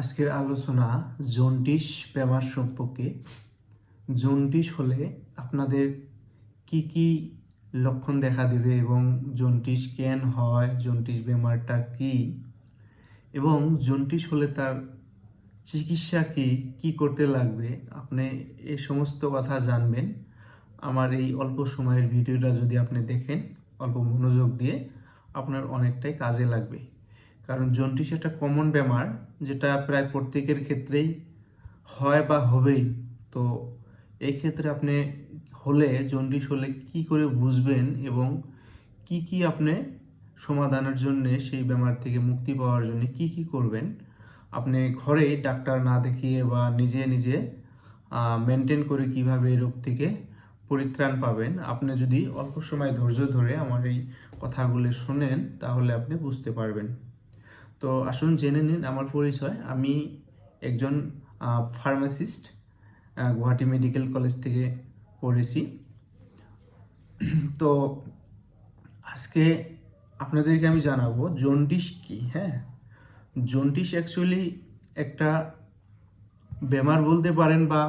আজকের আলোচনা জন্ডিস বেমার সম্পর্কে। জন্ডিস হলে আপনাদের কি কি লক্ষণ দেখা দিবে এবং জন্ডিস কেন হয়, জন্ডিস বেমারটা কি এবং জন্ডিস হলে তার চিকিৎসা কি কি করতে লাগবে, আপনি এই সমস্ত কথা জানবেন। আমার এই অল্প সময়ের ভিডিওটা যদি আপনি দেখেন অল্প মনোযোগ দিয়ে, আপনার অনেকটাই কাজে লাগবে। কারণ জন্ডিস একটা কমন বেমার, যেটা প্রায় প্রত্যেকের ক্ষেত্রেই হয় বা হবেই। তো এই ক্ষেত্রে আপনি জন্ডিস হলে কি করে বুঝবেন এবং কি কি আপনি সমাধানের জন্য, সেই বেমার থেকে মুক্তি পাওয়ার জন্য কি কি করবেন, আপনি ঘরে ডাক্তার না দেখিয়ে বা নিজে নিজে মেনটেন করে কিভাবে এই রোগ থেকে পরিত্রাণ পাবেন। আপনি যদি অল্প সময় ধৈর্য ধরে আমার এই কথাগুলো শোনেন তাহলে আপনি বুঝতে পারবেন। তো আসুন জেনে নিন আমার পরিচয়। আমি একজন ফার্মাসিস্ট, গুয়াহাটি মেডিকেল কলেজ থেকে পড়েছি। তো আজকে আপনাদেরকে আমি জানাবো জন্ডিস কি। হ্যাঁ, জন্ডিস অ্যাকচুয়ালি একটা বেমার বলতে পারেন বা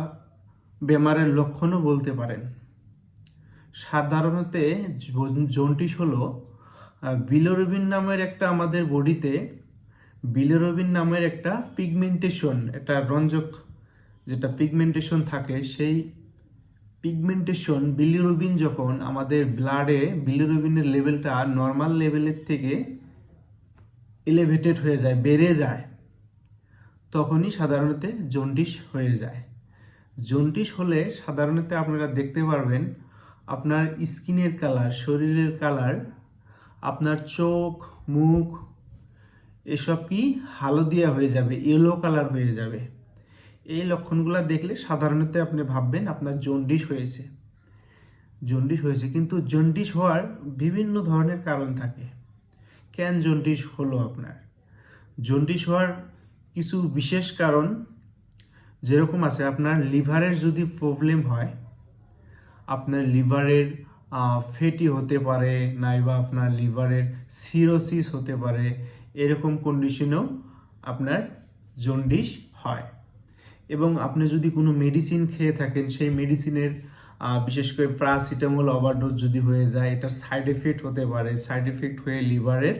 বেমারের লক্ষণও বলতে পারেন। সাধারণত জন্ডিস হলো বিলিরুবিন নামের একটা, আমাদের বডিতে বিলিরুবিন নামের একটা পিগমেন্টেশন, একটা রঞ্জক যেটা পিগমেন্টেশন থাকে, সেই পিগমেন্টেশন বিলিরুবিন যখন আমাদের ব্লাডে বিলিরুবিনের লেভেলটা নর্মাল লেভেলের থেকে এলিভেটেড হয়ে যায়, বেড়ে যায়, তখনই সাধারণত জন্ডিস হয়ে যায়। জন্ডিস হলে সাধারণত আপনারা দেখতে পারবেন আপনার স্কিনের কালার, শরীরের কালার, আপনার চোখ, মুখ এসব কি হালদিয়া হয়ে যাবে, ইয়েলো কালার হয়ে যাবে। এই লক্ষণগুলো দেখলে সাধারণত আপনি ভাববেন আপনার জন্ডিস হয়েছে। কিন্তু জন্ডিস হওয়ার বিভিন্ন ধরনের কারণ থাকে। কেন জন্ডিস হলো আপনার? জন্ডিস হওয়ার কিছু বিশেষ কারণ যেরকম আছে, আপনার লিভারের যদি প্রবলেম হয়, আপনার লিভারের ফ্যাটি হতে পারে, নাইবা আপনার লিভারের সিরোসিস হতে পারে, এরকম কন্ডিশনেও আপনার জন্ডিস হয়। এবং আপনি যদি কোনো মেডিসিন খেয়ে থাকেন, সেই মেডিসিনের বিশেষ করে প্যারাসিটামল ওভারডোজ যদি হয়ে যায়, এটার সাইড এফেক্ট হতে পারে। সাইড এফেক্ট হয়ে লিভারের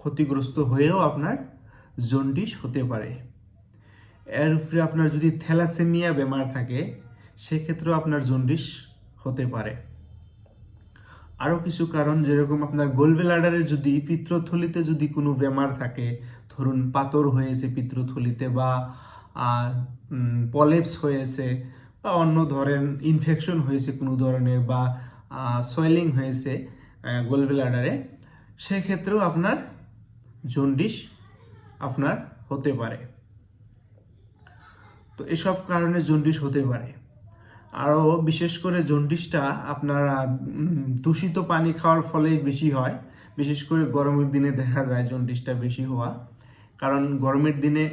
ক্ষতিগ্রস্ত হয়েও আপনার জন্ডিস হতে পারে। এর উপরে আপনার যদি থ্যালাসেমিয়া বেমার থাকে, সেক্ষেত্রেও আপনার জন্ডিস হতে পারে। আরও কিছু কারণ, যেরকম আপনার গোলব্লাডারে যদি, পিত্তথলিতে যদি কোনো বেমার থাকে, ধরুন পাথর হয়েছে পিত্তথলিতে, বা পলেপস হয়েছে, বা অন্য ধরেন ইনফেকশন হয়েছে কোনো ধরনের, বা সোয়েলিং হয়েছে গোলব্লাডারে, সেক্ষেত্রেও আপনার জন্ডিস আপনার হতে পারে। তো এসব কারণে জন্ডিস হতে পারে। আরও বিশেষ করে জন্ডিসটা আপনার দূষিত পানি খাওয়ার ফলেই বেশি হয়। বিশেষ করে গরমের দিনে দেখা যায় জন্ডিসটা বেশি হওয়া, কারণ গরমের দিনে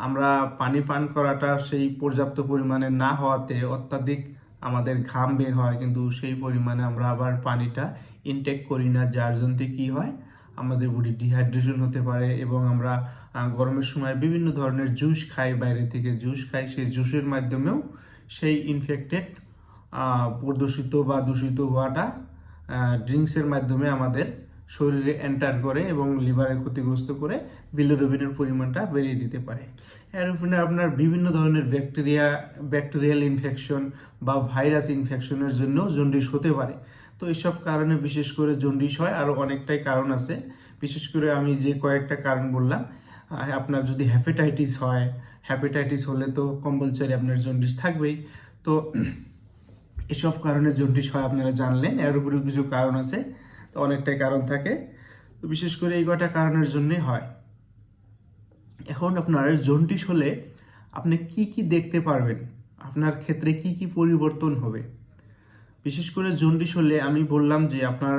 আমরা পানি পান করাটা সেই পর্যাপ্ত পরিমাণে না হওয়াতে অত্যাধিক আমাদের ঘাম বের হয়, কিন্তু সেই পরিমাণে আমরা আবার পানিটা ইনটেক করি না, যার জন্য কি হয়, আমাদের বডি ডিহাইড্রেশন হতে পারে। এবং আমরা গরমের সময় বিভিন্ন ধরনের জুস খাই, বাইরে থেকে জুস খাই, সেই জুসের মাধ্যমেও সেই ইনফেক্টেড প্রদূষিত বা দূষিত হওয়াটা ড্রিঙ্কসের মাধ্যমে আমাদের শরীরে এন্টার করে এবং লিভারে ক্ষতিগ্রস্ত করে বিলিরুবিনের পরিমাণটা বেড়িয়ে দিতে পারে। এর উপরে আপনার বিভিন্ন ধরনের ব্যাকটেরিয়াল ইনফেকশন বা ভাইরাস ইনফেকশনের জন্য জন্ডিস হতে পারে। তো এইসব কারণে বিশেষ করে জন্ডিস হয়। আরও অনেকটাই কারণ আছে, বিশেষ করে আমি যে কয়েকটা কারণ বললাম। আপনার যদি হ্যাপাটাইটিস হয়, হ্যাপাটাইটিস হলে তো কম্পালসারি আপনার জন্ডিস থাকবেই। তো এসব কারণে জন্ডিস হয় আপনারা জানলেন। এর উপরেও কিছু কারণ আছে, তো অনেকটাই কারণ থাকে, তো বিশেষ করে এই কটা কারণের জন্যই হয়। এখন আপনার জন্ডিস হলে আপনি কি কি দেখতে পারবেন, আপনার ক্ষেত্রে কি কি পরিবর্তন হবে। বিশেষ করে জন্ডিস হলে আমি বললাম যে আপনার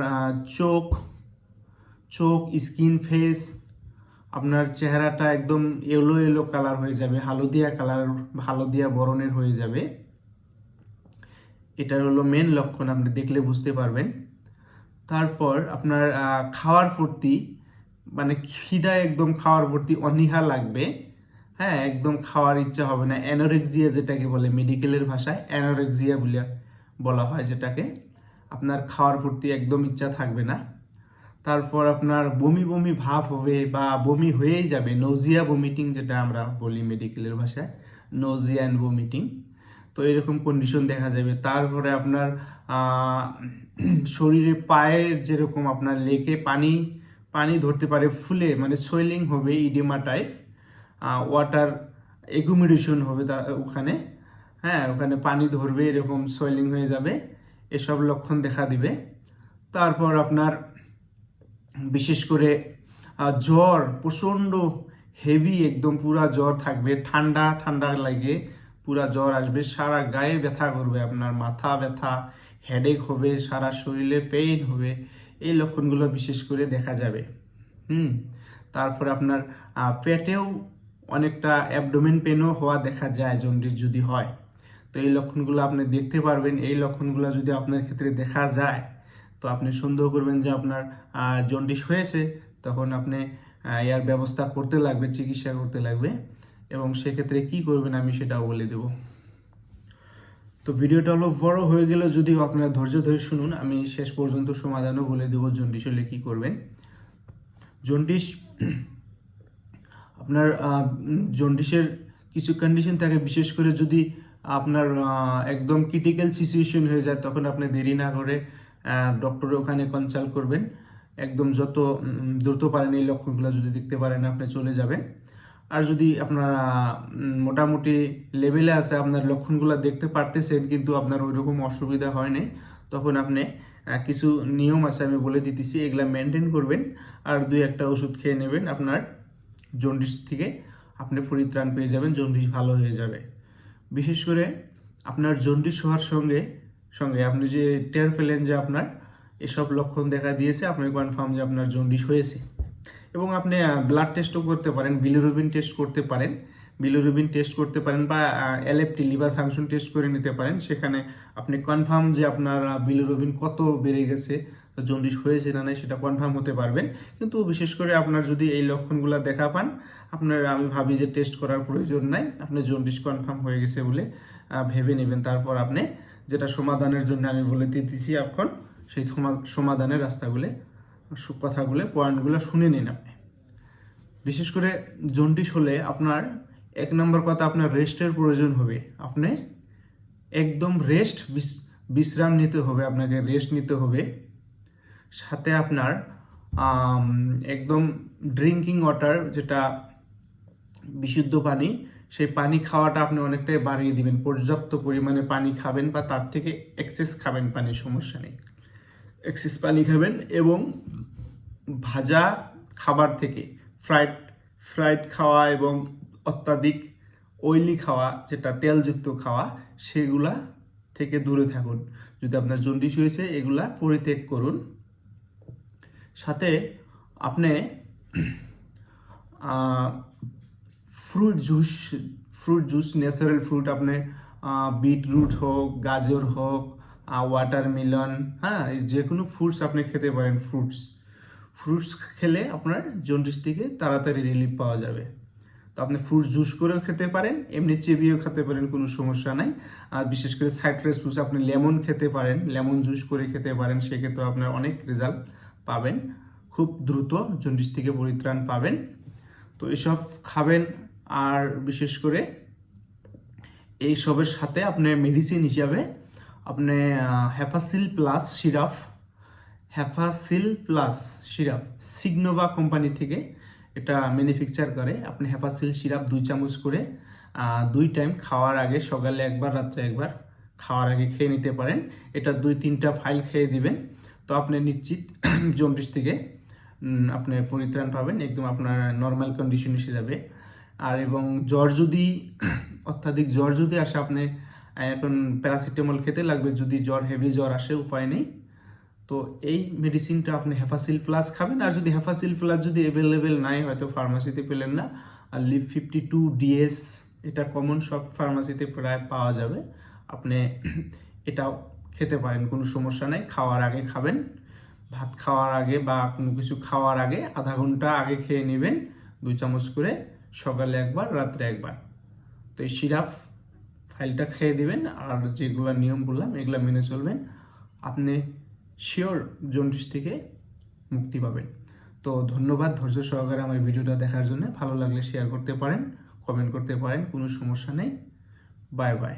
চোখ, স্কিন, ফেস, আপনার চেহারাটা একদম ইয়েলো ইয়েলো কালার হয়ে যাবে, হালদিয়া বরণের হয়ে যাবে। এটা হলো মেন লক্ষণ, আপনি দেখলে বুঝতে পারবেন। তারপর আপনার খাওয়ার প্রতি, মানে খিদা একদম খাওয়ার প্রতি অনীহা লাগবে, হ্যাঁ, একদম খাওয়ার ইচ্ছা হবে না, অ্যানোরেক্সিয়া যেটাকে বলে মেডিকেলের ভাষায় অ্যানোরেক্সিয়া বলা হয় যেটাকে। আপনার খাওয়ার প্রতি একদম ইচ্ছা থাকবে না। তারপর আপনার বমি বমি ভাব হবে বা বমি হয়েই যাবে, নজিয়া ভমিটিং যেটা আমরা বলি মেডিকেলের ভাষায়, নজিয়া অ্যান্ড ভমিটিং। তো এরকম কন্ডিশন দেখা যাবে। তারপরে আপনার শরীরে পায়ের যেরকম আপনার লেকে পানি পানি ধরতে পারে, ফুলে মানে সোয়েলিং হবে, ইডিমা টাইপ, ওয়াটার একুমিডেশন হবে ওখানে। হ্যাঁ, ওখানে পানি ধরবে, এরকম সোয়েলিং হয়ে যাবে, এসব লক্ষণ দেখা দিবে। তারপর আপনার বিশেষ করে জ্বর, প্রচণ্ড হেভি, একদম পুরা জ্বর থাকবে, ঠান্ডা ঠান্ডা লাগে, পুরা জ্বর আসবে, সারা গায়ে ব্যথা করবে, আপনার মাথা ব্যথা, হেডেক হবে, সারা শরীরে পেইন হবে, এই লক্ষণগুলো বিশেষ করে দেখা যাবে। তারপর আপনার পেটেও অনেকটা অ্যাবডোমেন পেনও হওয়া দেখা যায় জন্ডিস যদি হয়। তো এই লক্ষণগুলো আপনি দেখতে পারবেন। এই লক্ষণগুলো যদি আপনার ক্ষেত্রে দেখা যায়, তো আপনি সন্দেহ করবেন যে আপনার জন্ডিস হয়েছে, তখন আপনি এর ব্যবস্থা করতে লাগবে, চিকিৎসা করতে লাগবে। এবং সেক্ষেত্রে কি করবেন আমি সেটাও বলে দেব। তো ভিডিওটা হলো বড় হয়ে গেলে যদিও আপনারা ধৈর্য ধরে শুনুন, আমি শেষ পর্যন্ত সমাধানও বলে দেবো জন্ডিস হলে কি করবেন। জন্ডিস, আপনার জন্ডিসের কিছু কন্ডিশন থাকে, বিশেষ করে যদি আপনার একদম ক্রিটিক্যাল সিচুয়েশন হয়ে যায়, তখন আপনি দেরি না করে ডক্টরের ওখানে কনসাল্ট করবেন। একদম যত দ্রুত পারেন এই লক্ষণগুলো যদি দেখতে পারেন আপনি চলে যাবেন। আর যদি আপনার মোটামুটি লেভেলে আছে, আপনার লক্ষণগুলো দেখতে পারতেছেন কিন্তু আপনার ওইরকম অসুবিধা হয়নি, তখন আপনি কিছু নিয়ম আছে আমি বলে দিতেছি, এগুলা মেনটেন করবেন আর 2-1টা ওষুধ খেয়ে নেবেন, আপনার জন্ডিস থেকে আপনি পরিত্রাণ পেয়ে যাবেন, জন্ডিস ভালো হয়ে যাবে। বিশেষ করে আপনার জন্ডিস হওয়ার সঙ্গে সঙ্গে আপনি যে টের পেলেন যে আপনার এসব লক্ষণ দেখা দিয়েছে, আপনি কনফার্ম যে আপনার জন্ডিস হয়েছে। এবং আপনি ব্লাড টেস্টও করতে পারেন, বিলিরুবিন টেস্ট করতে পারেন, বিলিরুবিন টেস্ট করতে পারেন, বা এলএফটি লিভার ফাংশন টেস্ট করে নিতে পারেন। সেখানে আপনি কনফার্ম যে আপনার বিলিরুবিন কত বেড়ে গেছে, জন্ডিস হয়েছে না নাই সেটা কনফার্ম হতে পারবেন। কিন্তু বিশেষ করে আপনার যদি এই লক্ষণগুলো দেখা পান, আপনার আমি ভাবি যে টেস্ট করার প্রয়োজন নাই, আপনি জন্ডিস কনফার্ম হয়ে গেছে বলে ভেবে নেবেন। তারপর আপনি যেটা সমাধানের জন্য আমি বলে দিতেছি এখন, সেই সমাধানের রাস্তাগুলো, কথাগুলো, পয়েন্টগুলো শুনে নিন আপনি। বিশেষ করে জন্ডিস হলে আপনার 1 নম্বর কথা, আপনার রেস্টের প্রয়োজন হবে। আপনি একদম রেস্ট, বিশ্রাম নিতে হবে, আপনাকে রেস্ট নিতে হবে। সাথে আপনার একদম ড্রিঙ্কিং ওয়াটার, যেটা বিশুদ্ধ পানি, সেই পানি খাওয়াটা আপনি অনেকটাই বাড়িয়ে দিবেন। পর্যাপ্ত পরিমাণে পানি খাবেন, বা তার থেকে এক্সেস খাবেন পানি, সমস্যা নেই, এক্সেস পানি খাবেন। এবং ভাজা খাবার থেকে ফ্রাইড খাওয়া এবং অত্যাধিক অয়েলি খাওয়া, যেটা তেলযুক্ত খাওয়া, সেগুলা থেকে দূরে থাকুন। যদি আপনার জন্ডিস হয়েছে, এগুলা পরিত্যাগ করুন। সাথে আপনি ফ্রুট জুস, ন্যাচারাল ফ্রুট, আপনি বিটরুট হোক, গাজর হোক, ওয়াটারমেলন, হ্যাঁ, যে কোনো ফ্রুটস আপনি খেতে পারেন। ফ্রুটস খেলে আপনার জন্ডিস থেকে তাড়াতাড়ি রিলিফ পাওয়া যাবে। তো আপনি ফ্রুটস জুস করেও খেতে পারেন, এমনি চেবিয়েও খেতে পারেন, কোনো সমস্যা নাই। আর বিশেষ করে সাইট্রাস ফ্রুটস, আপনি লেমন খেতে পারেন, লেমন জুস করে খেতে পারেন, সেক্ষেত্রে আপনার অনেক রেজাল্ট পাবেন, খুব দ্রুত জন্ডিস থেকে পরিত্রাণ পাবেন। তো এসব খাবেন। আর বিশেষ করে এইসবের সাথে আপনি মেডিসিন হিসাবে আপনি হেপাসিল প্লাস সিরাপ সিগনোভা কোম্পানি থেকে এটা ম্যানুফ্যাকচার করে। আপনি হেপাসিল সিরাপ 2 চামচ করে 2 টাইম খাওয়ার আগে, সকালে একবার, রাত্রে একবার, খাওয়ার আগে খেয়ে নিতে পারেন। এটা 2-3টা ফাইল খেয়ে দিবেন, তো আপনি নিশ্চিত জন্ডিস থেকে আপনি পরিত্রাণ পাবেন, একদম আপনার নর্মাল কন্ডিশন এসে যাবে। আর এবং জ্বর যদি অত্যাধিক জ্বর যদি আসে, আপনি এখন প্যারাসিটামল খেতে লাগবে। যদি হেভি জ্বর আসে, উপায় নেই, তো এই মেডিসিনটা আপনি হেপাসিল প্লাস খাবেন। আর যদি হেপাসিল প্লাস যদি অ্যাভেলেবেল নাই, হয়তো ফার্মাসিতে পেলেন না, আর লিভ 52 ডিএস, এটা কমন সব ফার্মাসিতে প্রায় পাওয়া যাবে, আপনি এটাও খেতে পারেন, কোনো সমস্যা নাই। খাওয়ার আগে খাবেন, ভাত খাওয়ার আগে বা কোনো কিছু খাওয়ার আগে আধা ঘন্টা আগে খেয়ে নেবেন 2 চামচ করে। সকালে একবার, রাত্রে একবার। তো এই সিরাপ ফাইলটা খেয়ে দিবেন, আর যেগুলো নিয়ম বললাম এগুলো মেনে চলবেন, আপনি শিওর জন্ডিস থেকে মুক্তি পাবেন। তো ধন্যবাদ ধৈর্য সহকারে আমার ভিডিওটা দেখার জন্য। ভালো লাগলে শেয়ার করতে পারেন, কমেন্ট করতে পারেন, কোনো সমস্যা নেই। Bye bye.